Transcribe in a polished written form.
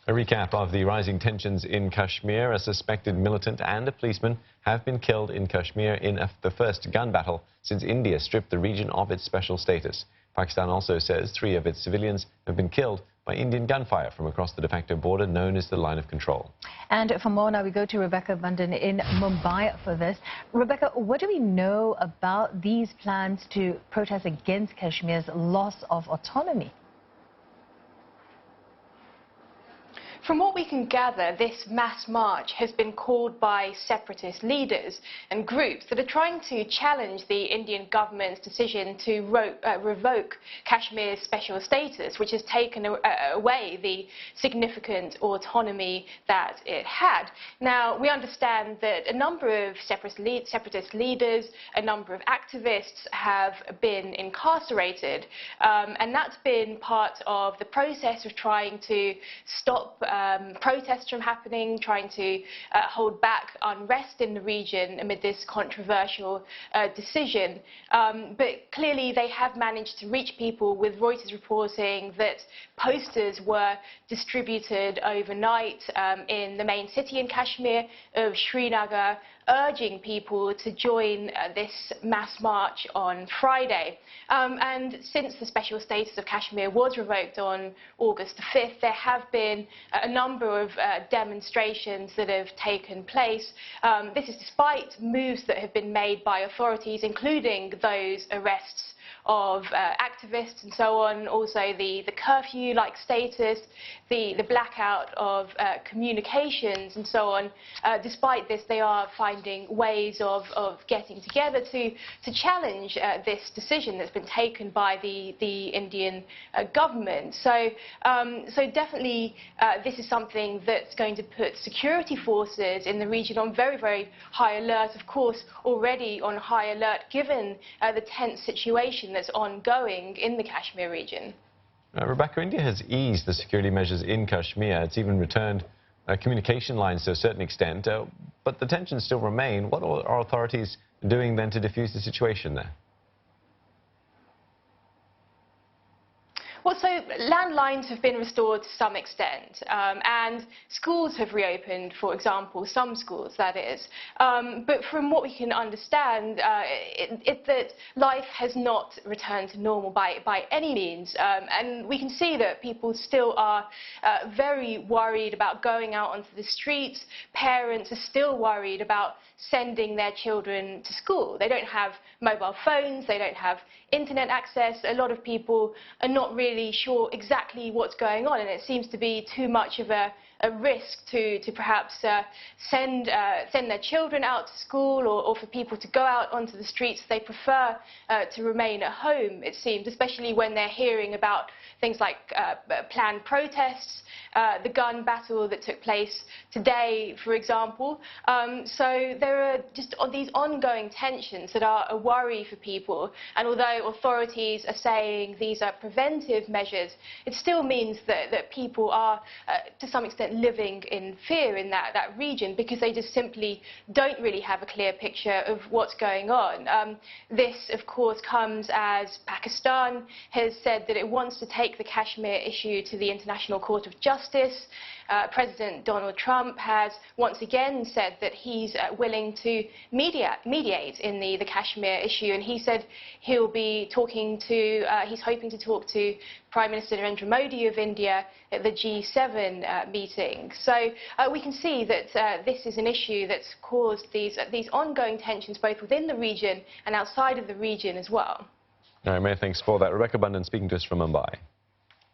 A recap of the rising tensions in Kashmir. A suspected militant and a policeman have been killed in Kashmir in the first gun battle since India stripped the region of its special status. Pakistan also says 3 of its civilians have been killed by Indian gunfire from across the de facto border known as the line of control. And for more now, we go to Rebecca Bundan in Mumbai for this. Rebecca, what do we know about these plans to protest against Kashmir's loss of autonomy? From what we can gather, this mass march has been called by separatist leaders and groups that are trying to challenge the Indian government's decision to revoke Kashmir's special status, which has taken away the significant autonomy that it had. Now, we understand that a number of separatist leaders, a number of activists have been incarcerated, and that's been part of the process of trying to stop protests from happening, trying to hold back unrest in the region amid this controversial decision. But clearly they have managed to reach people, with Reuters reporting that posters were distributed overnight in the main city in Kashmir of Srinagar, urging people to join this mass march on Friday. And since the special status of Kashmir was revoked on August the 5th, there have been a number of demonstrations that have taken place. This is despite moves that have been made by authorities, including those arrests of activists and so on, also the curfew-like status, the blackout of communications and so on. Despite this, they are finding ways of getting together to challenge this decision that's been taken by the Indian government. So definitely this is something that's going to put security forces in the region on very, very high alert, of course already on high alert given the tense situation that's ongoing in the Kashmir region. Rebecca, India has eased the security measures in Kashmir. It's even returned communication lines to a certain extent, but the tensions still remain. What are authorities doing then to defuse the situation there? Well, so landlines have been restored to some extent, and schools have reopened, for example, some schools, that is. But from what we can understand, that life has not returned to normal by any means. And we can see that people still are very worried about going out onto the streets. Parents are still worried about sending their children to school. They don't have mobile phones, they don't have internet access. A lot of people are not really sure exactly what's going on, and it seems to be too much of a risk to perhaps send their children out to school, or for people to go out onto the streets. They prefer to remain at home, it seems, especially when they're hearing about things like planned protests, the gun battle that took place today, for example. So there are just these ongoing tensions that are a worry for people, and although authorities are saying these are preventive measures, it still means that people are to some extent living in fear in that region, because they just simply don't really have a clear picture of what's going on. This, of course, comes as Pakistan has said that it wants to take the Kashmir issue to the International Court of Justice. President Donald Trump has once again said that he's willing to mediate in the Kashmir issue, and he said he'll be talking to, he's hoping to talk to Prime Minister Narendra Modi of India at the G7 meeting. So we can see that this is an issue that's caused these ongoing tensions both within the region and outside of the region as well. All right, many thanks for that. Rebecca Bundan speaking to us from Mumbai.